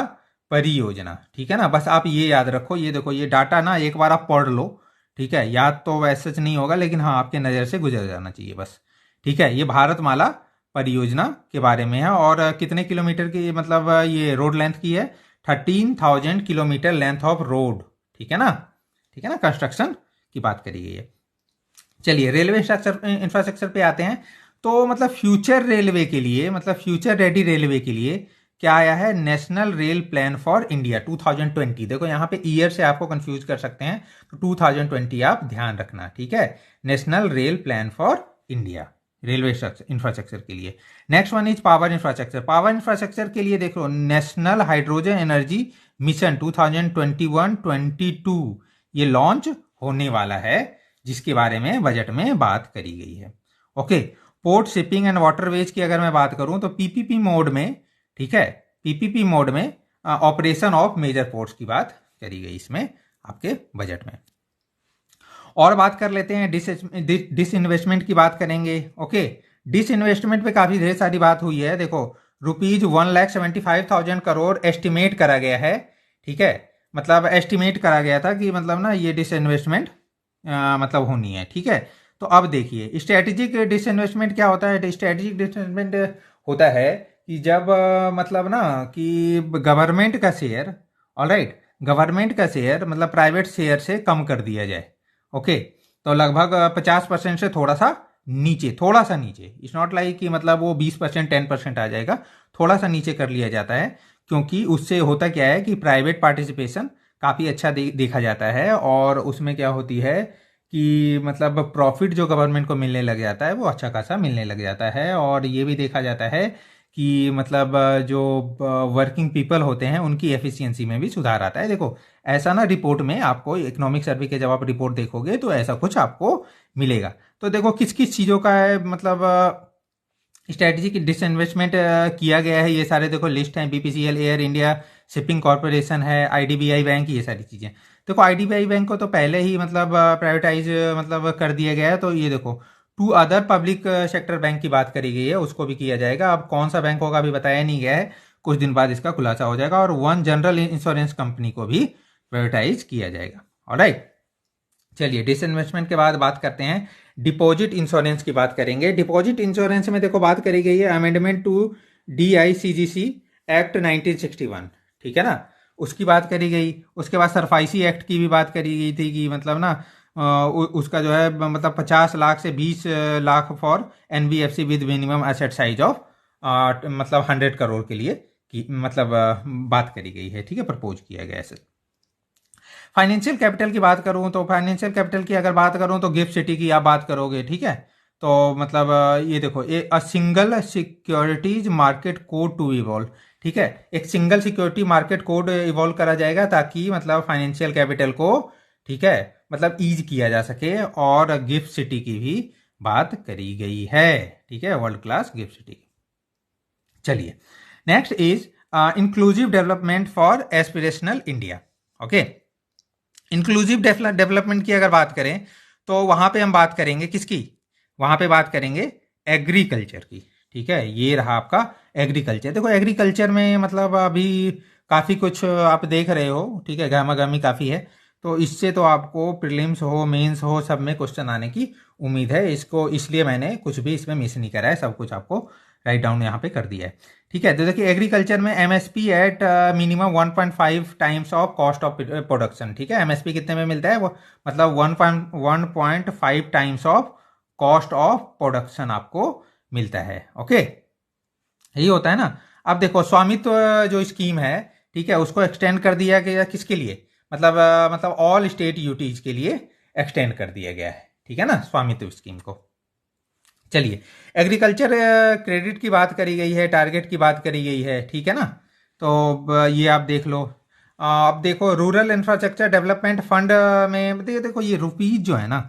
परियोजना। ठीक है ना, बस आप ये याद रखो, ये देखो ये डाटा ना एक बार आप पढ़ लो। ठीक है, याद तो वैसे नहीं होगा लेकिन हाँ आपके नज़र से गुजर जाना चाहिए बस। ठीक है, ये भारत माला परियोजना के बारे में है। और कितने किलोमीटर की मतलब ये रोड लेंथ की है, 13,000 किलोमीटर लेंथ ऑफ रोड। ठीक है ना, ठीक है ना, कंस्ट्रक्शन की बात करी गई है। चलिए रेलवे इंफ्रास्ट्रक्चर पे आते हैं। तो मतलब फ्यूचर रेलवे के लिए, मतलब फ्यूचर रेडी रेलवे के लिए क्या आया है, national rail plan for India 2020। देखो यहाँ पे ईयर से आपको कंफ्यूज कर सकते हैं, तो 2020 आप ध्यान रखना। ठीक है, national rail plan for India railway infrastructure के लिए। Next one is power infrastructure. Power infrastructure के लिए देखो नेशनल हाइड्रोजन एनर्जी मिशन 2021-22 ये लॉन्च होने वाला है, जिसके बारे में बजट में बात करी गई है। Okay, port shipping and waterways की अगर मैं बात करूं तो पीपीपी मोड में, ठीक है, पीपीपी मोड में ऑपरेशन ऑफ मेजर पोर्ट्स की बात करी गई इसमें आपके बजट में। और बात कर लेते हैं डिस इन्वेस्टमेंट की बात करेंगे। ओके, डिस इन्वेस्टमेंट पे काफी ढेर सारी बात हुई है। देखो ₹1,75,000 करोड़ एस्टिमेट करा गया है। ठीक है, मतलब एस्टिमेट करा गया था कि मतलब ना ये डिस इन्वेस्टमेंट मतलब होनी है। ठीक है, तो अब देखिए स्ट्रेटेजिक डिस इन्वेस्टमेंट क्या होता है। स्ट्रेटेजिक डिस इन्वेस्टमेंट होता है कि जब मतलब ना कि गवर्नमेंट का शेयर, ऑलराइट, गवर्नमेंट का शेयर मतलब प्राइवेट शेयर से कम कर दिया जाए। ओके, तो लगभग 50% से थोड़ा सा नीचे, थोड़ा सा नीचे, इट्स नॉट लाइक कि मतलब वो 20% 10% आ जाएगा, थोड़ा सा नीचे कर लिया जाता है। क्योंकि उससे होता क्या है कि प्राइवेट पार्टिसिपेशन काफ़ी अच्छा देखा जाता है, और उसमें क्या होती है कि मतलब प्रॉफिट जो गवर्नमेंट को मिलने लग जाता है वो अच्छा खासा मिलने लग जाता है। और ये भी देखा जाता है कि मतलब जो वर्किंग पीपल होते हैं उनकी एफिशिएंसी में भी सुधार आता है। देखो ऐसा ना रिपोर्ट में आपको इकोनॉमिक सर्वे के जब आप रिपोर्ट देखोगे तो ऐसा कुछ आपको मिलेगा। तो देखो किस किस चीज़ों का है मतलब स्ट्रेटेजिक डिसइन्वेस्टमेंट किया गया है, ये सारे देखो लिस्ट हैं। BPCL, air India, shipping corporation है, आईडीबीआई बैंक, ये सारी चीज़ें। देखो आईडीबीआई बैंक को तो पहले ही मतलब प्राइवेटाइज मतलब कर दिया गया है। तो ये देखो 2 अदर पब्लिक सेक्टर बैंक की बात करी गई है, उसको भी किया जाएगा। अब कौन सा बैंक होगा अभी बताया नहीं गया है, कुछ दिन बाद इसका खुलासा हो जाएगा। और 1 जनरल इंश्योरेंस कंपनी को भी प्राइवेटाइज किया जाएगा। ऑलराइट, चलिए डिसइन्वेस्टमेंट के बाद बात करते हैं डिपॉजिट इंश्योरेंस की बात करेंगे। डिपॉजिट इंश्योरेंस में देखो बात करी गई है अमेंडमेंट टू DICGC एक्ट 1961। ठीक है ना, उसकी बात करी गई। उसके बाद सरफाइसी एक्ट की भी बात करी गई थी कि मतलब ना उसका जो है मतलब 50 लाख से 20 lakh for NBFC with minimum asset size of मतलब 100 करोड़ के लिए की मतलब बात करी गई है। ठीक है, प्रपोज किया गया है। फाइनेंशियल कैपिटल की बात करूं तो फाइनेंशियल कैपिटल की अगर बात करूं तो गिफ्ट सिटी की आप बात करोगे। ठीक है, तो मतलब ये देखो a single securities market code to evolve. ठीक है, एक single security market code evolve करा जाएगा ताकि मतलब फाइनेंशियल कैपिटल को, ठीक है, मतलब ईज किया जा सके। और गिफ्ट सिटी की भी बात करी गई है। ठीक है, वर्ल्ड क्लास गिफ्ट सिटी। चलिए next is inclusive development for aspirational India. Okay, inclusive development की अगर बात करें तो वहां पे हम बात करेंगे किसकी, वहां पे बात करेंगे एग्रीकल्चर की। ठीक है, ये रहा आपका एग्रीकल्चर। देखो एग्रीकल्चर में मतलब अभी काफी कुछ आप देख रहे हो। ठीक है, गहमा गहमी काफी है। तो इससे तो आपको प्रीलिम्स हो मेंस हो सब में क्वेश्चन आने की उम्मीद है। इसको इसलिए मैंने कुछ भी इसमें मिस नहीं करा है, सब कुछ आपको राइट डाउन यहाँ पे कर दिया है। ठीक है, तो देखिए एग्रीकल्चर में MSP at minimum 1.5 times of cost of production. ठीक है, एमएसपी कितने में मिलता है, वो मतलब 1.5 times of cost of production आपको मिलता है। ओके, यही होता है ना। अब देखो स्वामित्व जो स्कीम है, ठीक है, उसको एक्सटेंड कर दिया गया किसके लिए, मतलब ऑल स्टेट यूटीज के लिए एक्सटेंड कर दिया गया है। ठीक है ना, स्वामित्व स्कीम को। चलिए, एग्रीकल्चर क्रेडिट की बात करी गई है, टारगेट की बात करी गई है। ठीक है ना, तो ये आप देख लो। अब देखो रूरल इंफ्रास्ट्रक्चर डेवलपमेंट फंड में देखो ये रुपीज जो है ना,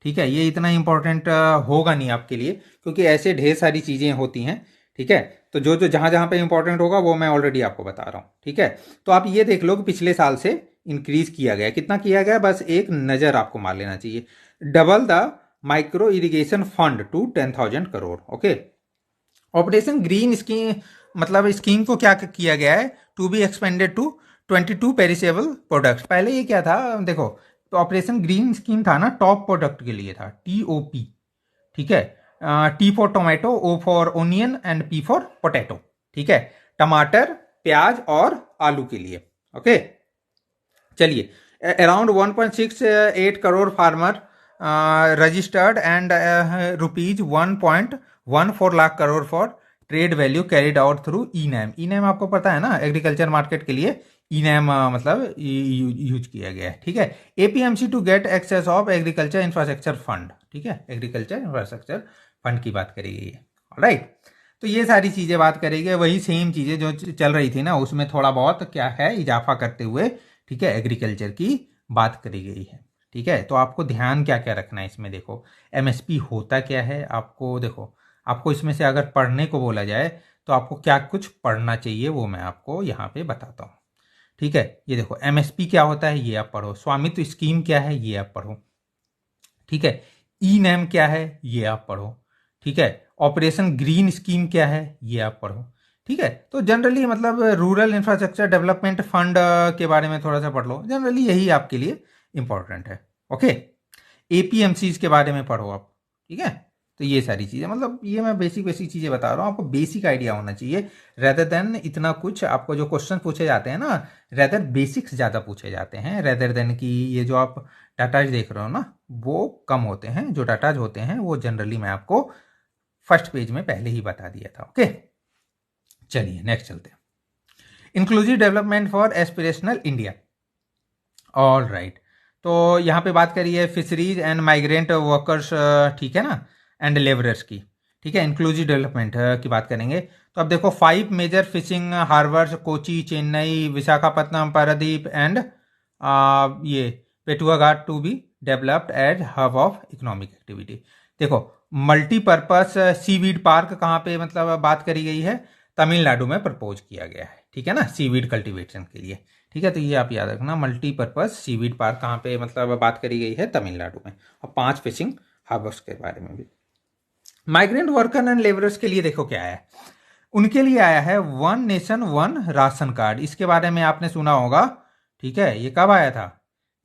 ठीक है, ये इतना इंपॉर्टेंट होगा नहीं आपके लिए, क्योंकि ऐसे ढेर सारी चीज़ें होती हैं। ठीक है, तो जो जो जहाँ जहाँ पे इंपॉर्टेंट होगा वो मैं ऑलरेडी आपको बता रहा हूँ। ठीक है, तो आप ये देख लो कि पिछले साल से इंक्रीज किया गया, कितना किया गया, बस एक नज़र आपको मार लेना चाहिए। Double the micro irrigation fund to 10,000 crore. Okay, operation green scheme, मतलब स्कीम को क्या किया गया है, to be expended to 22 perishable products. पहले ये क्या था देखो, तो ऑपरेशन ग्रीन स्कीम था ना, टॉप प्रोडक्ट के लिए था, TOP। ठीक है, T for tomato, O for onion and P for potato. ठीक है, टमाटर, प्याज और आलू के लिए। ओके, चलिए, around 1.68 crore farmer registered and rupees 1.14 lakh crore for trade value carried out through e NAM. E NAM आपको पता है ना, एग्रीकल्चर मार्केट के लिए ई नैम मतलब यूज किया गया है। ठीक है, APMC to get access of agriculture infrastructure fund. ठीक है, एग्रीकल्चर इंफ्रास्ट्रक्चर फंड की बात करी गई है। राइट, तो ये सारी चीजें बात करेंगे, वही सेम चीजें जो चल रही थी ना, उसमें थोड़ा बहुत क्या है इजाफा करते हुए, ठीक है, एग्रीकल्चर की बात करी गई है। ठीक है, तो आपको ध्यान क्या क्या रखना है इसमें, देखो MSP होता क्या है आपको, देखो आपको इसमें से अगर पढ़ने को बोला जाए तो आपको क्या कुछ पढ़ना चाहिए वो मैं आपको यहाँ पे बताता हूँ। ठीक है, ये देखो MSP क्या होता है ये आप पढ़ो, स्वामित्व स्कीम क्या है ये आप पढ़ो। ठीक है, ई नैम क्या है ये आप पढ़ो। ठीक है, ऑपरेशन ग्रीन स्कीम क्या है ये आप पढ़ो। ठीक है, तो जनरली मतलब रूरल इंफ्रास्ट्रक्चर डेवलपमेंट फंड के बारे में थोड़ा सा पढ़ लो, जनरली यही आपके लिए इंपॉर्टेंट है। ओके, APMCs के बारे में पढ़ो आप। ठीक है, तो ये सारी चीज़ें, मतलब ये मैं बेसिक बेसिक चीज़ें बता रहा हूँ, आपको बेसिक आइडिया होना चाहिए, रेदर देन इतना कुछ आपको जो क्वेश्चन पूछे जाते हैं ना, रेदर बेसिक्स ज़्यादा पूछे जाते हैं, रेदर देन कि ये जो आप डाटाज देख रहे हो ना वो कम होते हैं। जो डाटाज होते हैं वो जनरली मैं आपको फर्स्ट पेज में पहले ही बता दिया था। ओके, चलिए नेक्स्ट चलते हैं। Inclusive development for aspirational India. All right, तो यहाँ पे बात करी है फिशरीज एंड माइग्रेंट वर्कर्स, ठीक है ना, एंड लेबरर्स की। ठीक है, इंक्लूसिव डेवलपमेंट की बात करेंगे। तो अब देखो 5 major fishing harbours, Kochi, Chennai, Visakhapatnam, Paradip and ये Petuaghat to be developed as hub of economic activity. देखो मल्टीपर्पज सीवीड पार्क कहाँ पे मतलब बात करी गई है, तमिलनाडु में प्रपोज किया गया है। ठीक है ना, सीवीड कल्टीवेशन के लिए। ठीक है, तो ये आप याद रखना, मल्टीपर्पज सीवीड पार्क कहाँ पे मतलब बात करी गई है, तमिलनाडु में। और 5 फिशिंग हार्बर्स के बारे में भी। माइग्रेंट वर्कर एंड लेबरर्स के लिए देखो क्या है, उनके लिए आया है 1 नेशन 1 राशन कार्ड। इसके बारे में आपने सुना होगा। ठीक है, ये कब आया था,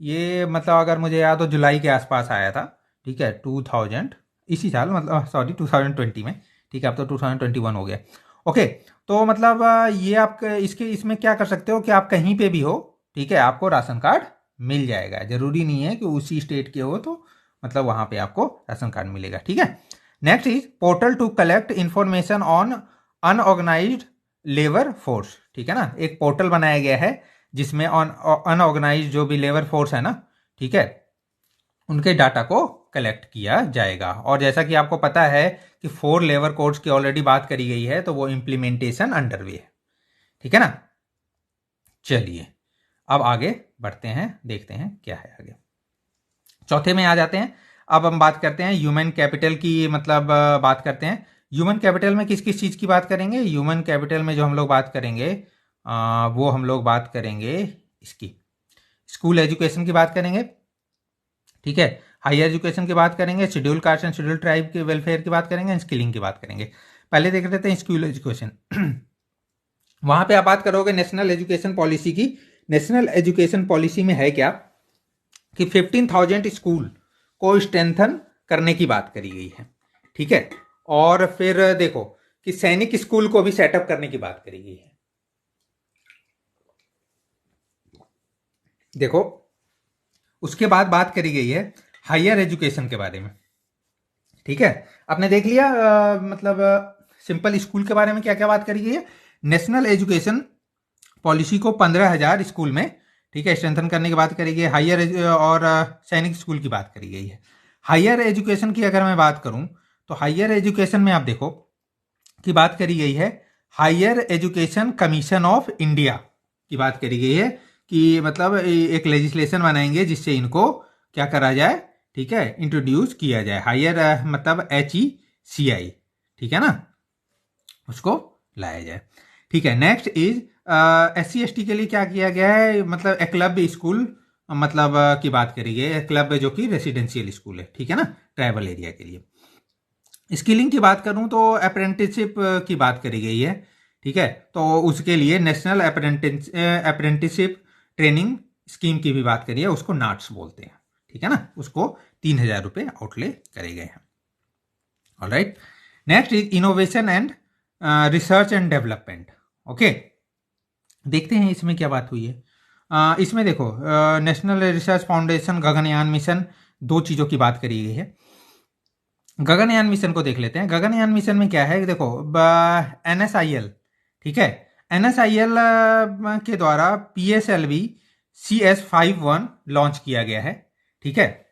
ये मतलब अगर मुझे याद हो जुलाई के आसपास आया था। ठीक है, 2000 इसी साल, मतलब सॉरी 2020 में। ठीक है, अब तो 2021 हो गया। ओके, तो मतलब ये आप इसके इसमें क्या कर सकते हो कि आप कहीं पे भी हो, ठीक है, आपको राशन कार्ड मिल जाएगा। जरूरी नहीं है कि उसी स्टेट के हो तो मतलब वहां पे आपको राशन कार्ड मिलेगा। ठीक है, next is portal to collect information on unorganised labour force. ठीक है ना, एक पोर्टल बनाया गया है जिसमें अनऑर्गेनाइज्ड जो भी लेबर फोर्स है ना, ठीक है, उनके डाटा को कलेक्ट किया जाएगा। और जैसा कि आपको पता है कि 4 लेबर कोड्स की ऑलरेडी बात करी गई है, तो वो इम्प्लीमेंटेशन अंडरवे है। ठीक है ना, चलिए अब आगे बढ़ते हैं, देखते हैं क्या है आगे। चौथे में आ जाते हैं। अब हम बात करते हैं ह्यूमन कैपिटल की, मतलब बात करते हैं ह्यूमन कैपिटल में किस किस चीज़ की बात करेंगे। ह्यूमन कैपिटल में जो हम लोग बात करेंगे वो हम लोग बात करेंगे इसकी स्कूल एजुकेशन की बात करेंगे। ठीक है, हायर एजुकेशन की बात करेंगे, schedule caste and schedule tribe के वेलफेयर की बात करेंगे, स्किलिंग की बात करेंगे। पहले देख लेते हैं स्कूल एजुकेशन। वहां पे आप बात करोगे नेशनल एजुकेशन पॉलिसी की। नेशनल एजुकेशन पॉलिसी में है क्या, कि 15,000 स्कूल को स्ट्रेंथन करने की बात करी गई है, ठीक है। और फिर देखो कि सैनिक स्कूल को भी सेटअप करने की बात करी गई है। देखो उसके बाद बात करी गई है हायर एजुकेशन के बारे में, ठीक है। आपने देख लिया मतलब सिंपल स्कूल के बारे में क्या क्या बात करी गई है। नेशनल एजुकेशन पॉलिसी को 15,000 स्कूल में, ठीक है, स्ट्रेंथन करने की बात करी गई है। हायर और सैनिक स्कूल की बात करी गई है। हायर एजुकेशन की अगर मैं बात करूं तो हायर एजुकेशन में आप देखो की बात करी गई है higher education commission of India की बात करी गई है कि मतलब एक लेजिस्लेशन बनाएंगे जिससे इनको क्या करा जाए, ठीक है, इंट्रोड्यूस किया जाए। हायर मतलब HECI, ठीक है ना, उसको लाया जाए, ठीक है। नेक्स्ट इज SC ST के लिए क्या किया गया है, मतलब एकलव्य स्कूल मतलब की बात करी गई है। एकलव्य जो कि रेसिडेंशियल स्कूल है, ठीक है ना, ट्राइबल एरिया के लिए। स्किलिंग की बात करूं तो अप्रेंटिसशिप की बात करी गई है, ठीक है। तो उसके लिए नेशनल अप्रेंटिसशिप ट्रेनिंग स्कीम की भी बात करी है, उसको नाट्स बोलते हैं, ठीक है ना। उसको 3,000 रुपये आउटले करे गए हैं। Alright, next is innovation and research and development. Okay, देखते हैं इसमें क्या बात हुई है। इसमें देखो national research foundation, Gaganyaan mission, दो चीजों की बात करी गई है। गगनयान मिशन को देख लेते हैं। गगनयान मिशन में क्या है, देखो NSIL, ठीक है, NSIL के द्वारा PSLV CS51 लॉन्च किया गया है, ठीक है।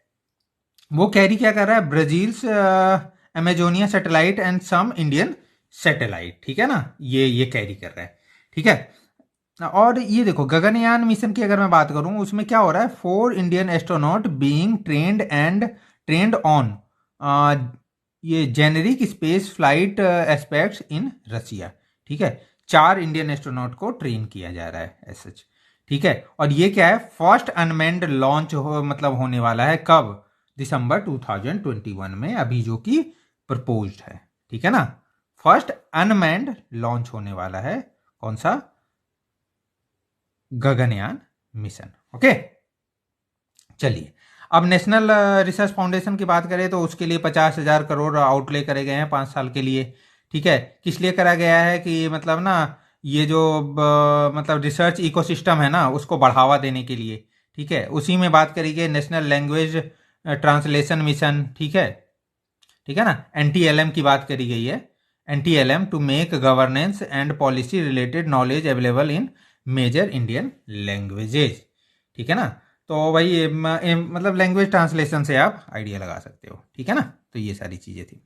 वो कैरी क्या कर रहा है, Brazil's Amazonia satellite and some Indian satellite, ठीक है ना, ये कैरी कर रहा है, ठीक है। और ये देखो गगनयान मिशन की अगर मैं बात करूं उसमें क्या हो रहा है, 4 Indian astronaut being trained on ये generic space flight aspects in Russia, ठीक है। 4 इंडियन एस्ट्रोनॉट को ट्रेन किया जा रहा है एज सच, ठीक है। और ये क्या है, फर्स्ट अनमैन्ड लॉन्च मतलब होने वाला है कब, दिसंबर 2021 में, अभी जो कि प्रपोज्ड है, ठीक है ना। फर्स्ट अनमैन्ड लॉन्च होने वाला है, कौन सा, गगनयान मिशन। ओके, चलिए अब नेशनल रिसर्च फाउंडेशन की बात करें तो उसके लिए 50,000 करोड़ आउटले करे गए हैं 5 साल के लिए, ठीक है। किस लिए करा गया है कि मतलब ना ये जो मतलब रिसर्च इकोसिस्टम है ना उसको बढ़ावा देने के लिए, ठीक है। उसी में बात करी गई नेशनल लैंग्वेज ट्रांसलेशन मिशन, ठीक है, ठीक है ना। NTLM की बात करी गई है, NTLM to make governance and policy related knowledge available in major Indian languages, ठीक है ना। तो भाई मतलब लैंग्वेज ट्रांसलेशन से आप आइडिया लगा सकते हो, ठीक है ना। तो ये सारी चीजें थी।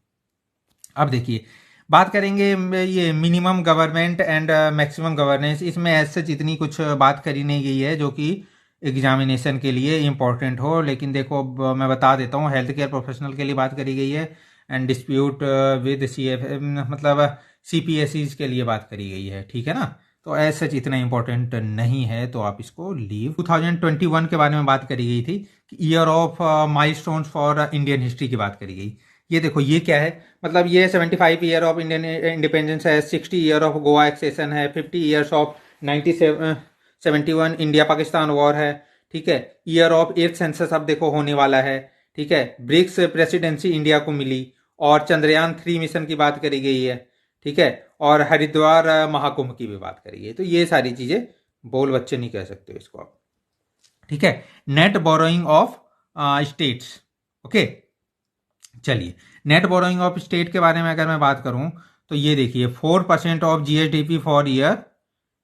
अब देखिए बात करेंगे ये minimum government and maximum governance. इसमें ऐसे जितनी कुछ बात करी नहीं गई है जो कि एग्जामिनेशन के लिए इंपॉर्टेंट हो, लेकिन देखो मैं बता देता हूँ, हेल्थ केयर प्रोफेशनल के लिए बात करी गई है एंड डिस्प्यूट विद CF मतलब CPSEs के लिए बात करी गई है, ठीक है ना। तो ऐसा इतना इंपॉर्टेंट नहीं है तो आप इसको लीव। 2021 के बारे में बात करी गई थी कि year of milestones for Indian history की बात करी गई। ये देखो ये क्या है, मतलब ये 75 ईयर ऑफ इंडियन इंडिपेंडेंस है, 60 ईयर ऑफ गोवा एक्सेशन है, 50 years of 1971 India Pakistan war है, ठीक है। ईयर ऑफ 8th सेंसस अब देखो होने वाला है, ठीक है। ब्रिक्स प्रेसिडेंसी इंडिया को मिली और चंद्रयान 3 मिशन की बात करी गई है, ठीक है। और हरिद्वार महाकुंभ की भी बात करी गई। तो ये सारी चीजें बोल बच्चे नहीं कह सकते इसको आप, ठीक है। Net borrowing of states, okay. चलिए नेट बोरोइंग ऑफ स्टेट के बारे में अगर मैं बात करूं तो ये देखिए 4% ऑफ GSDP फॉर ईयर,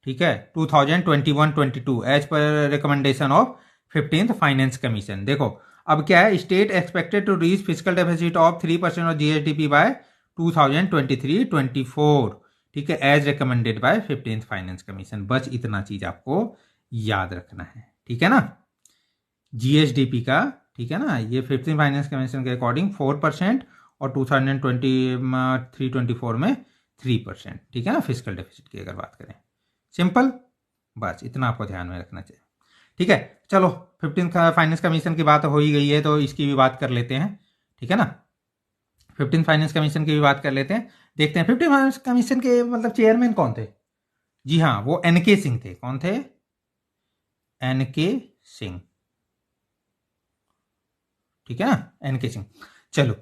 ठीक है, 2021-22 as per recommendation of 15th finance commission. देखो अब क्या है, state expected to reach physical deficit of 3% of GSDP by 2023-24, ठीक है, as recommended by 15th finance commission. बस इतना चीज आपको याद रखना है, ठीक है ना। GSDP का, ठीक है ना, ये 15th फाइनेंस कमीशन के अकॉर्डिंग 4% और 2023-24 में 3%, ठीक है ना, फिजिकल डेफिसिट की अगर बात करें। सिंपल, बस इतना आपको ध्यान में रखना चाहिए, ठीक है। चलो 15th फाइनेंस कमीशन की बात हो ही गई है तो इसकी भी बात कर लेते हैं, ठीक है ना। 15th फाइनेंस कमीशन की भी बात कर लेते हैं। देखते हैं 15th फाइनेंस कमीशन के मतलब चेयरमैन कौन थे। जी हाँ, वो NK सिंह थे। कौन थे, NK सिंह, ठीक है ना, एनके सिंह। चलो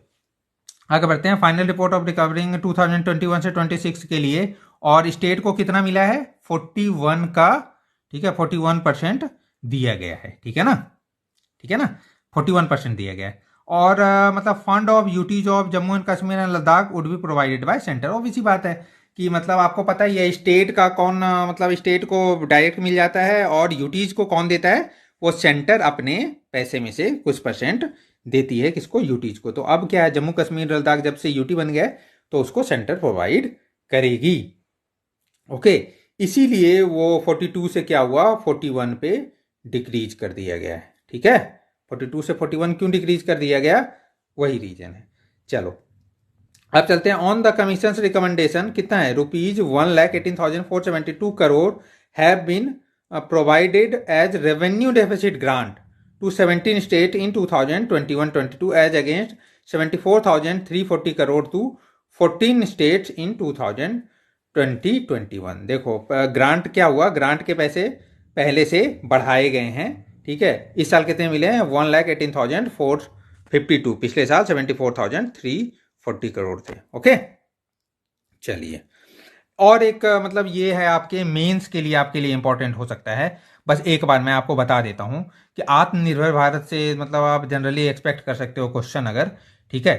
आगे बढ़ते हैं। फाइनल रिपोर्ट ऑफ रिकवरिंग 2021 से 26 के लिए, और स्टेट को कितना मिला है, 41 का, ठीक है, 41% दिया गया है, ठीक है ना, ठीक है ना, 41% दिया गया है। और मतलब fund of UTs of Jammu and Kashmir and Ladakh would be provided by centre. Obvious सी बात है कि मतलब आपको पता ही है स्टेट का कौन, मतलब स्टेट को डायरेक्ट मिल जाता है, और यूटीज को कौन देता है, वो सेंटर अपने पैसे में से कुछ परसेंट देती है, किसको, यूटीज को। तो अब क्या है, जम्मू कश्मीर लद्दाख जब से यूटी बन गया है तो उसको सेंटर प्रोवाइड करेगी। ओके, इसीलिए वो 42 से क्या हुआ, 41 पे डिक्रीज कर दिया गया है, ठीक है। 42 से 41 क्यों डिक्रीज कर दिया गया, वही रीजन है। चलो अब चलते हैं। ऑन द कमीशन रिकमेंडेशन कितना है, ₹1,18,472 करोड़ have been provided as revenue deficit grant to 17 states in 2021-22 as against 74,340 crore to 14 states in 2020-21। देखो ग्रांट क्या हुआ, ग्रांट के पैसे पहले से बढ़ाए गए हैं, ठीक है। इस साल कितने मिले हैं, 1,18,452, पिछले साल 74,340 करोड़ थे। ओके चलिए, और एक मतलब ये है आपके मेंस के लिए, आपके लिए इंपॉर्टेंट हो सकता है। बस एक बार मैं आपको बता देता हूं कि आत्मनिर्भर भारत से मतलब आप जनरली एक्सपेक्ट कर सकते हो क्वेश्चन अगर, ठीक है।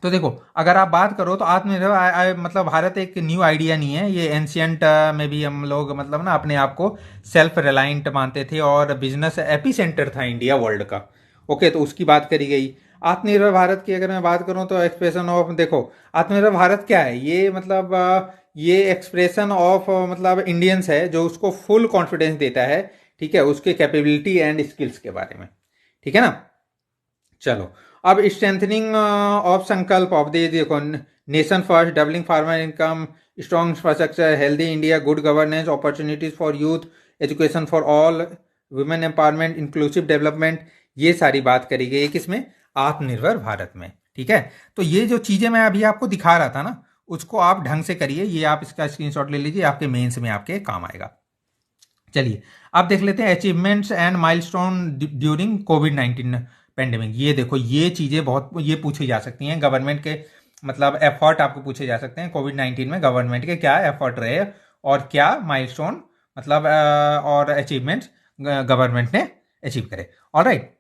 तो देखो अगर आप बात करो तो आत्मनिर्भर मतलब भारत एक न्यू आइडिया नहीं है, ये एंशियंट में भी हम लोग मतलब ना अपने आप को सेल्फ रिलायंट मानते थे, और बिजनेस एपी सेंटर था इंडिया वर्ल्ड का। ओके, तो उसकी बात करी गई। आत्मनिर्भर भारत की अगर मैं बात करूं तो एक्सप्रेशन ऑफ, देखो आत्मनिर्भर भारत क्या है, ये मतलब ये एक्सप्रेशन ऑफ मतलब इंडियंस है जो उसको फुल कॉन्फिडेंस देता है, ठीक है, उसके कैपेबिलिटी एंड स्किल्स के बारे में, ठीक है ना। चलो अब स्ट्रेंथनिंग ऑफ संकल्प ऑफ द, देखो nation first, doubling farmer income, strong infrastructure, healthy India, good governance, opportunities for youth, education for all, women empowerment, inclusive development, ये सारी बात करी गई है किसमें, आत्मनिर्भर भारत में, ठीक है। तो ये जो चीजें मैं अभी आपको दिखा रहा था ना, उसको आप ढंग से करिए, ये आप इसका स्क्रीनशॉट ले लीजिए, आपके मेंस में आपके काम आएगा। चलिए अब देख लेते हैं achievements and milestone during covid pandemic. ये देखो ये चीजें बहुत ये पूछी जा सकती हैं, गवर्नमेंट के मतलब एफर्ट आपको पूछे जा सकते हैं, कोविड-19 में गवर्नमेंट के क्या एफर्ट रहे और क्या माइलस्टोन मतलब और अचीवमेंट्स गवर्नमेंट ने अचीव करे। ऑलराइट,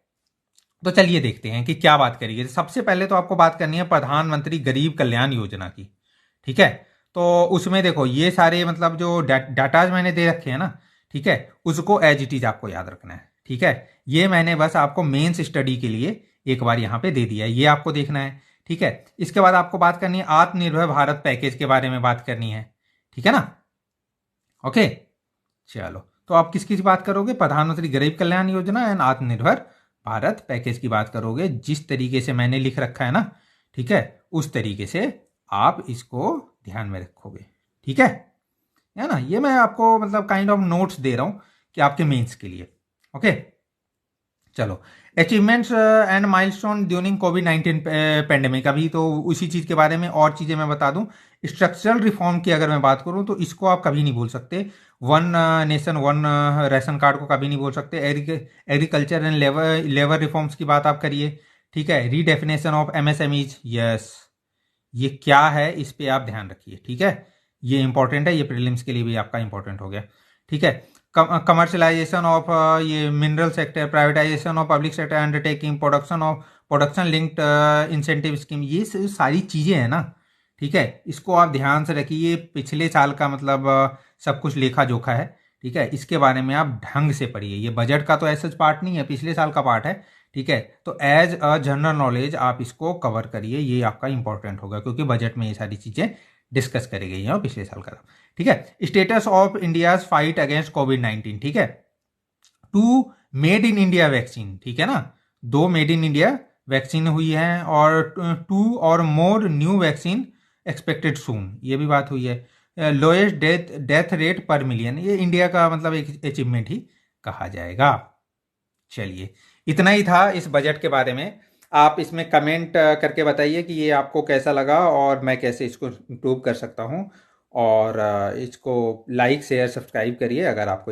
तो चलिए देखते हैं कि क्या बात करिए। सबसे पहले तो आपको बात करनी है प्रधानमंत्री गरीब कल्याण योजना की, ठीक है। तो उसमें देखो ये सारे मतलब जो डाटाज मैंने दे रखे हैं ना, ठीक है, उसको एज इट इज आपको याद रखना है, ठीक है। ये मैंने बस आपको मेंस स्टडी के लिए एक बार यहां पे दे दिया है, ये आपको देखना है, ठीक है। इसके बाद आपको बात करनी है आत्मनिर्भर भारत पैकेज के बारे में बात करनी है, ठीक है ना। ओके चलो, तो आप किसकी बात करोगे, प्रधानमंत्री गरीब कल्याण योजना एंड आत्मनिर्भर भारत पैकेज की बात करोगे, जिस तरीके से मैंने लिख रखा है ना, ठीक है, उस तरीके से आप इसको ध्यान में रखोगे, ठीक है ना। ये मैं आपको मतलब काइंड ऑफ नोट्स दे रहा हूं कि आपके मेंस के लिए। ओके चलो, achievements and milestone during covid pandemic, अभी तो उसी चीज के बारे में और चीजें मैं बता दूं। स्ट्रक्चरल रिफॉर्म की अगर मैं बात करूं तो इसको आप कभी नहीं भूल सकते, one nation one ration card को कभी नहीं भूल सकते। एग्रीकल्चर एंड लेबर रिफॉर्म्स की बात आप करिए, ठीक है। रीडेफिनेशन ऑफ एमएसएमईज, यस, ये क्या है इस पे आप ध्यान रखिए, ठीक है, ये इंपॉर्टेंट है, ये प्रीलिम्स के लिए भी आपका इंपॉर्टेंट हो गया, ठीक है। कमर्शलाइजेशन ऑफ ये mineral sector, privatisation of public sector undertaking, production linked incentive scheme, ये सारी चीजें हैं ना, ठीक है। इसको आप ध्यान से रखिए, पिछले साल का मतलब सब कुछ लेखा जोखा है, ठीक है। इसके बारे में आप ढंग से पढ़िए, ये बजट का तो ऐसा पार्ट नहीं है, पिछले साल का पार्ट है, ठीक है। तो एज अ जनरल नॉलेज आप इसको कवर करिए, ये आपका इंपॉर्टेंट होगा क्योंकि बजट में ये सारी चीजें डिस्कस करी गई हैं पिछले साल का, ठीक है। Status of India fight against कोविड-19, ठीक है। 2 मेड इन इंडिया वैक्सीन, ठीक है ना, 2 मेड इन इंडिया वैक्सीन हुई है, और 2 और मोर न्यू वैक्सीन एक्सपेक्टेड सून, ये भी बात हुई है। लोएस्ट डेथ रेट पर मिलियन, ये इंडिया का मतलब एक अचीवमेंट ही कहा जाएगा। चलिए इतना ही था इस बजट के बारे में। आप इसमें कमेंट करके बताइए कि ये आपको कैसा लगा और मैं कैसे इसको इम्प्रूव कर सकता हूँ, और इसको लाइक शेयर सब्सक्राइब करिए अगर आपको ये